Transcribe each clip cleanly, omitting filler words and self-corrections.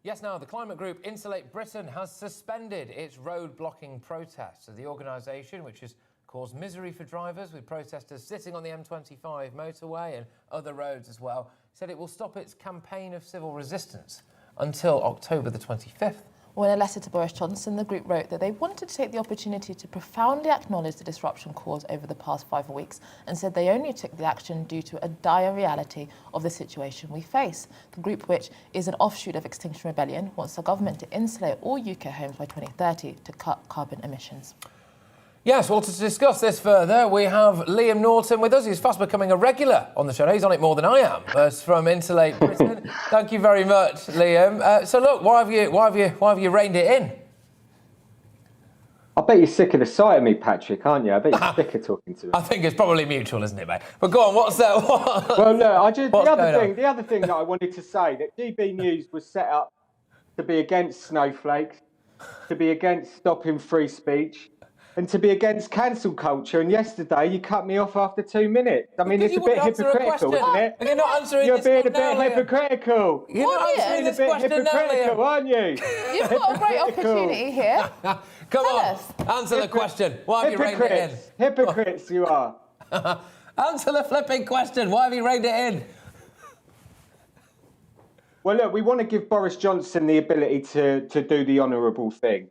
Yes, now, the climate group Insulate Britain has suspended its road blocking protests. So the organisation, which has caused misery for drivers with protesters sitting on the M25 motorway and other roads as well, said it will stop its campaign of civil resistance until October the 25th. Well, in a letter to Boris Johnson, the group wrote that they wanted to take the opportunity to profoundly acknowledge the disruption caused over the past 5 weeks and said they only took the action due to a dire reality of the situation we face. The group, which is an offshoot of Extinction Rebellion, wants the government to insulate all UK homes by 2030 to cut carbon emissions. Yes, well, to discuss this further, we have Liam Norton with us. He's fast becoming a regular on the show. He's on it more than I am. From Insulate Britain. Thank you very much, Liam. So, look, why have you reined it in? I bet you're sick of the sight of me, Patrick, aren't you? I bet you're sick of talking to me. I think it's probably mutual, isn't it, mate? But go on, what's that? Well, no, the other thing that I wanted to say, that GB News was set up to be against snowflakes, to be against stopping free speech, and to be against cancel culture. And yesterday, you cut me off after 2 minutes. I mean, it's a bit hypocritical, isn't it? You're not answering You're this being one a bit now, hypocritical. You're not answering this question now, hypocritical, Liam. aren't you? You've got a great opportunity here. Come on, answer the question. Why have you reined it in? Hypocrites you are. Answer the flipping question. Why have you reined it in? Well, look, we want to give Boris Johnson the ability to do the honourable thing.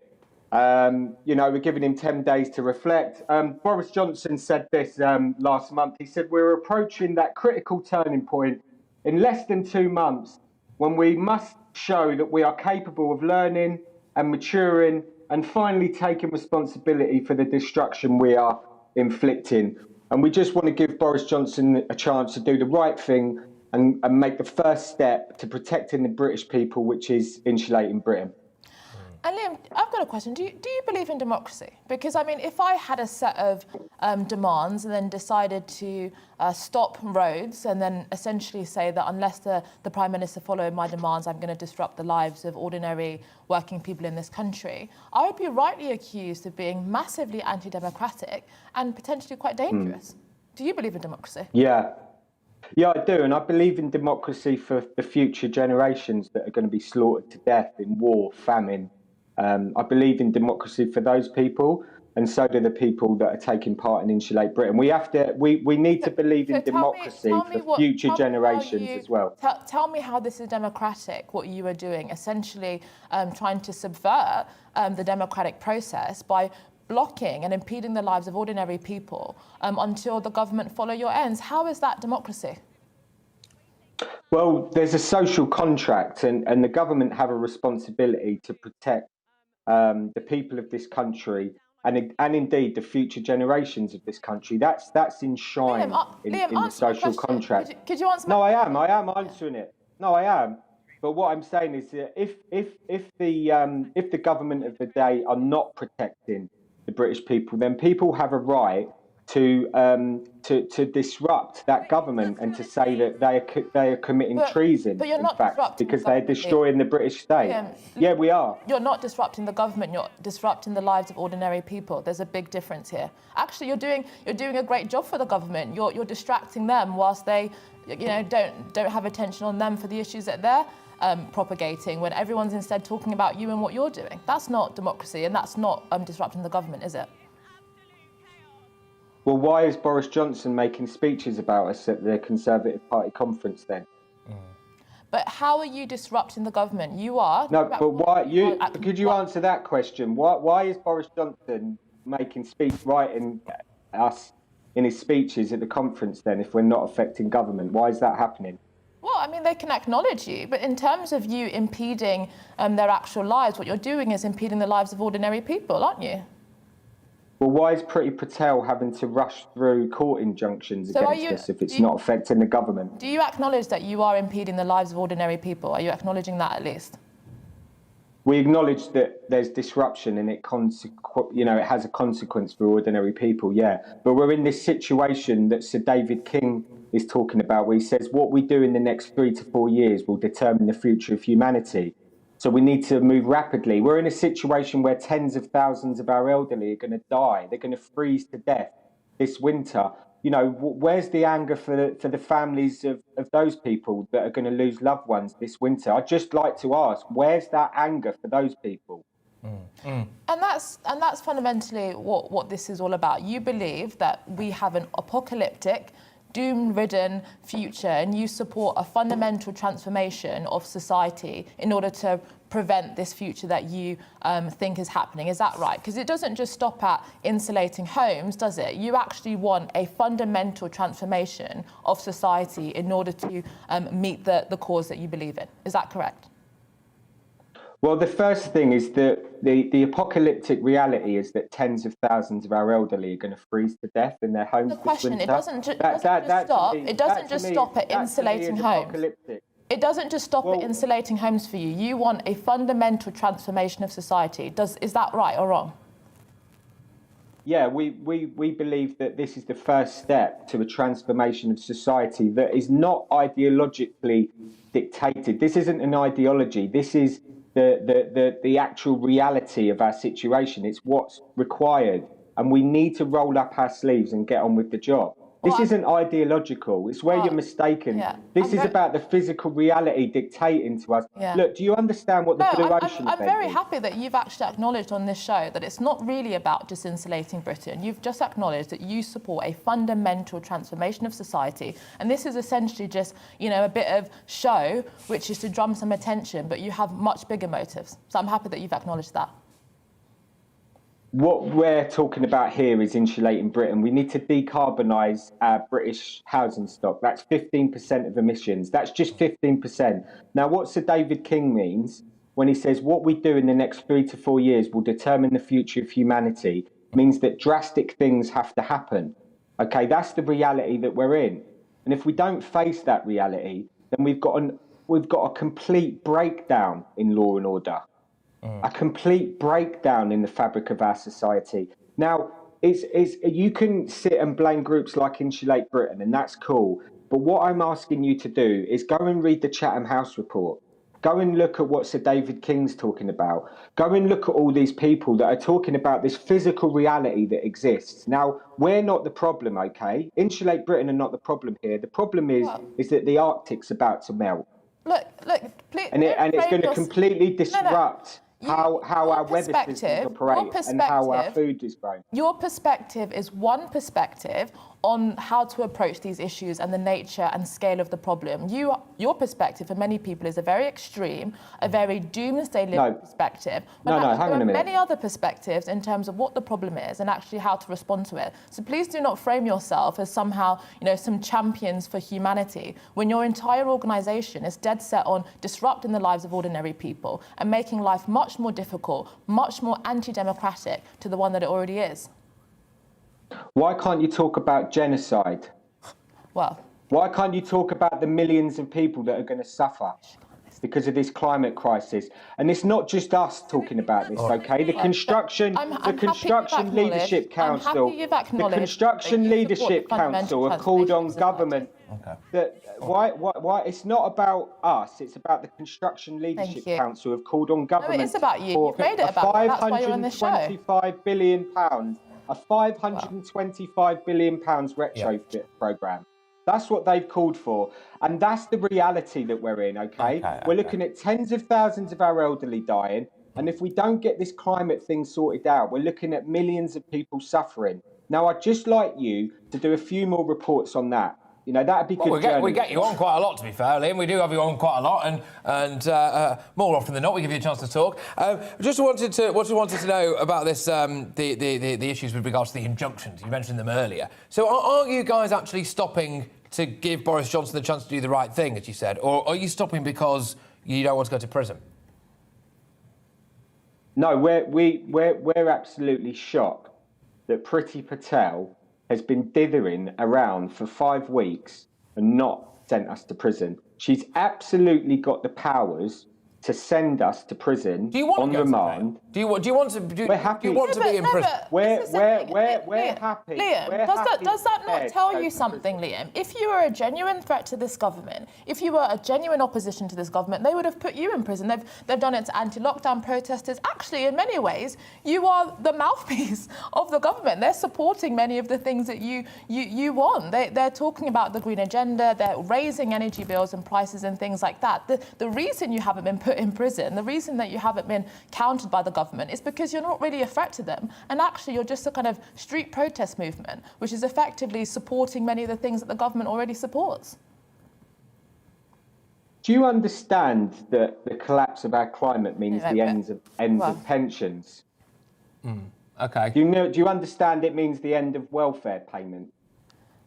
We're giving him 10 days to reflect. Boris Johnson said this last month. He said, we're approaching that critical turning point in less than 2 months when we must show that we are capable of learning and maturing and finally taking responsibility for the destruction we are inflicting. And we just want to give Boris Johnson a chance to do the right thing and make the first step to protecting the British people, which is insulating Britain. And Liam, I've got a question. Do you believe in democracy? Because, I mean, if I had a set of demands and then decided to stop roads and then essentially say that unless the Prime Minister followed my demands, I'm going to disrupt the lives of ordinary working people in this country, I would be rightly accused of being massively anti-democratic and potentially quite dangerous. Do you believe in democracy? Yeah, I do. And I believe in democracy for the future generations that are going to be slaughtered to death in war, famine. I believe in democracy for those people, and so do the people that are taking part in Insulate Britain. We need to believe in democracy for future generations as well. Tell me how this is democratic, what you are doing, essentially trying to subvert the democratic process by blocking and impeding the lives of ordinary people until the government follow your ends. How is that democracy? Well, there's a social contract, and the government have a responsibility to protect the people of this country and indeed the future generations of this country. That's enshrined in the social contract. Could you answer? No, I am answering it. No, I am. But what I'm saying is that if the government of the day are not protecting the British people, then people have a right to disrupt that government and to say that they are committing treason, but you're not in fact, because they're destroying the British state. Yeah, we are. You're not disrupting the government. You're disrupting the lives of ordinary people. There's a big difference here. Actually, you're doing a great job for the government. You're distracting them whilst they, don't have attention on them for the issues that they're propagating. When everyone's instead talking about you and what you're doing. That's not democracy, and that's not disrupting the government, is it? Well, why is Boris Johnson making speeches about us at the Conservative Party conference then? But how are you disrupting the government? You are. No, but why? Could you answer that question? Why is Boris Johnson making writing us in his speeches at the conference then if we're not affecting government? Why is that happening? Well, I mean, they can acknowledge you, but in terms of you impeding their actual lives, what you're doing is impeding the lives of ordinary people, aren't you? Well, why is Priti Patel having to rush through court injunctions against us if it's not affecting the government? Do you acknowledge that you are impeding the lives of ordinary people? Are you acknowledging that at least? We acknowledge that there's disruption and it has a consequence for ordinary people, yeah. But we're in this situation that Sir David King is talking about, where he says what we do in the next 3 to 4 years will determine the future of humanity. So we need to move rapidly. We're in a situation where tens of thousands of our elderly are going to die. They're going to freeze to death this winter. you know, where's the anger for the families of those people that are going to lose loved ones this winter? I'd just like to ask, where's that anger for those people? And that's fundamentally what this is all about. You believe that we have an apocalyptic, doom-ridden future, and you support a fundamental transformation of society in order to prevent this future that you think is happening. Is that right? Because it doesn't just stop at insulating homes, does it? You actually want a fundamental transformation of society in order to meet the cause that you believe in. Is that correct? Well, the first thing is that the apocalyptic reality is that tens of thousands of our elderly are going to freeze to death in their homes this winter. It doesn't just stop at insulating homes. It doesn't just stop at insulating homes for you. You want a fundamental transformation of society. Is that right or wrong? Yeah, we believe that this is the first step to a transformation of society that is not ideologically dictated. This isn't an ideology. This is the actual reality of our situation. It's what's required, and we need to roll up our sleeves and get on with the job. This isn't ideological. It's where you're mistaken. Yeah. This is about the physical reality dictating to us. Yeah. Look, do you understand what the Blue Ocean I'm very happy that you've actually acknowledged on this show that it's not really about just insulating Britain. You've just acknowledged that you support a fundamental transformation of society. And this is essentially just, you know, a bit of show, which is to drum some attention, but you have much bigger motives. So I'm happy that you've acknowledged that. What we're talking about here is insulating Britain. We need to decarbonise our British housing stock. That's 15% of emissions. That's just 15%. Now, what Sir David King means when he says what we do in the next 3 to 4 years will determine the future of humanity means that drastic things have to happen. Okay, that's the reality that we're in. And if we don't face that reality, then we've got a complete breakdown in law and order. A complete breakdown in the fabric of our society. Now, you can sit and blame groups like Insulate Britain, and that's cool. But what I'm asking you to do is go and read the Chatham House report. Go and look at what Sir David King's talking about. Go and look at all these people that are talking about this physical reality that exists. Now, we're not the problem, okay? Insulate Britain are not the problem here. The problem is that the Arctic's about to melt. Look, please. And it's going to completely disrupt how our weather systems operate and how our food is grown. Your perspective is one perspective on how to approach these issues and the nature and scale of the problem. Your perspective for many people is a very extreme, a very doomsday perspective. Hang on a minute. There are many other perspectives in terms of what the problem is and actually how to respond to it. So please do not frame yourself as somehow, you know, some champions for humanity when your entire organisation is dead set on disrupting the lives of ordinary people and making life much more difficult, much more anti-democratic to the one that it already is. Why can't you talk about genocide? Well, why can't you talk about the millions of people that are going to suffer because of this climate crisis? And it's not just us talking about this, okay? The Construction Leadership Council have called on government. That why it's not about us, it's about the Construction Leadership Council have called on government. No, it is about you. You've made it about you. That's why you're on this show. £525 billion. A £525 billion retrofit programme. That's what they've called for. And that's the reality that we're in, okay? We're looking at tens of thousands of our elderly dying. And if we don't get this climate thing sorted out, we're looking at millions of people suffering. Now, I'd just like you to do a few more reports on that. You know, that'd be good. We get you on quite a lot, to be fair, Liam. We do have you on quite a lot, and more often than not, we give you a chance to talk. Just wanted to know about this, the issues with regards to the injunctions. You mentioned them earlier. So, are you guys actually stopping to give Boris Johnson the chance to do the right thing, as you said, or are you stopping because you don't want to go to prison? No, we're absolutely shocked that Priti Patel has been dithering around for 5 weeks and not sent us to prison. She's absolutely got the powers to send us to prison on remand. Do you want to? We're happy. Do you want to be in prison? We're happy. Liam, We're does that not tell you something, prison. Liam? If you were a genuine threat to this government, if you were a genuine opposition to this government, they would have put you in prison. They've done it to anti-lockdown protesters. Actually, in many ways, you are the mouthpiece of the government. They're supporting many of the things that you want. They're talking about the green agenda. They're raising energy bills and prices and things like that. The reason you haven't been put in prison, the reason that you haven't been countered by the government is because you're not really a threat to them. And actually, you're just a kind of street protest movement, which is effectively supporting many of the things that the government already supports. Do you understand that the collapse of our climate means the end of pensions? Okay. Do you understand it means the end of welfare payment?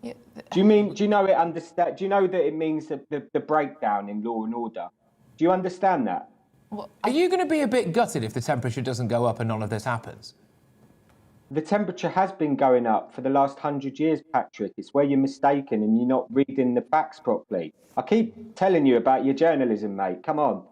Yeah. Do you know that it means the breakdown in law and order? Do you understand that? Well, Are you going to be a bit gutted if the temperature doesn't go up and none of this happens? The temperature has been going up for the last 100 years, Patrick. It's where you're mistaken and you're not reading the facts properly. I keep telling you about your journalism, mate. Come on.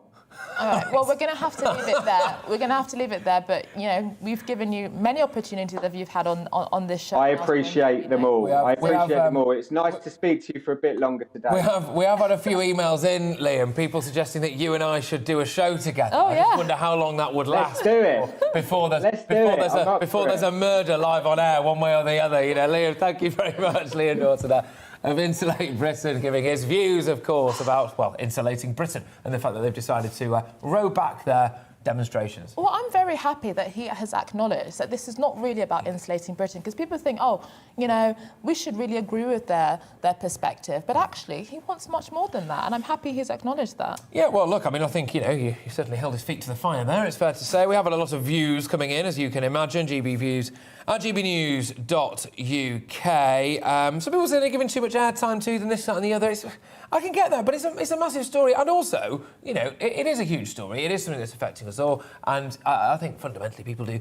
All right. Well, we're going to have to leave it there. We're going to have to leave it there. But, you know, we've given you many opportunities that you've had on this show. I appreciate them all. I appreciate them all. It's nice to speak to you for a bit longer today. We have had a few emails in, Liam, people suggesting that you and I should do a show together. Oh, I just wonder how long that would last. Let's do it. Before there's a murder live on air, one way or the other. You know, Liam, thank you very much, Liam Norton, of Insulate Britain, giving his views, of course, about, well, insulating Britain and the fact that they've decided to row back their demonstrations. Well, I'm very happy that he has acknowledged that this is not really about insulating Britain, because people think, oh, you know, we should really agree with their perspective. But actually, he wants much more than that, and I'm happy he's acknowledged that. Yeah, well, look, I mean, I think, you know, he certainly held his feet to the fire there, it's fair to say. We have had a lot of views coming in, as you can imagine, GB views at gbnews.uk. Some people say they're giving too much airtime to them, this, that and the other. I can get that, but it's a massive story. And also, you know, it is a huge story. It is something that's affecting us all. And I think fundamentally people do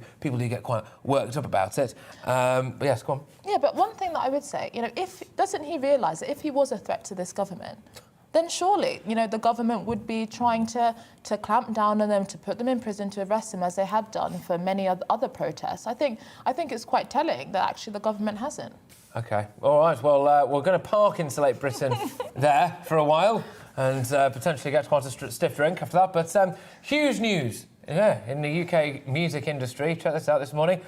get quite worked up about it. But yes, go on. Yeah, but one thing that I would say, you know, doesn't he realise that if he was a threat to this government, then surely, you know, the government would be trying to clamp down on them, to put them in prison, to arrest them, as they had done for many other protests. I think it's quite telling that actually the government hasn't. OK, all right, well, we're going to park Insulate Britain there for a while and potentially get quite a stiff drink after that. But huge news, in the UK music industry. Check this out this morning.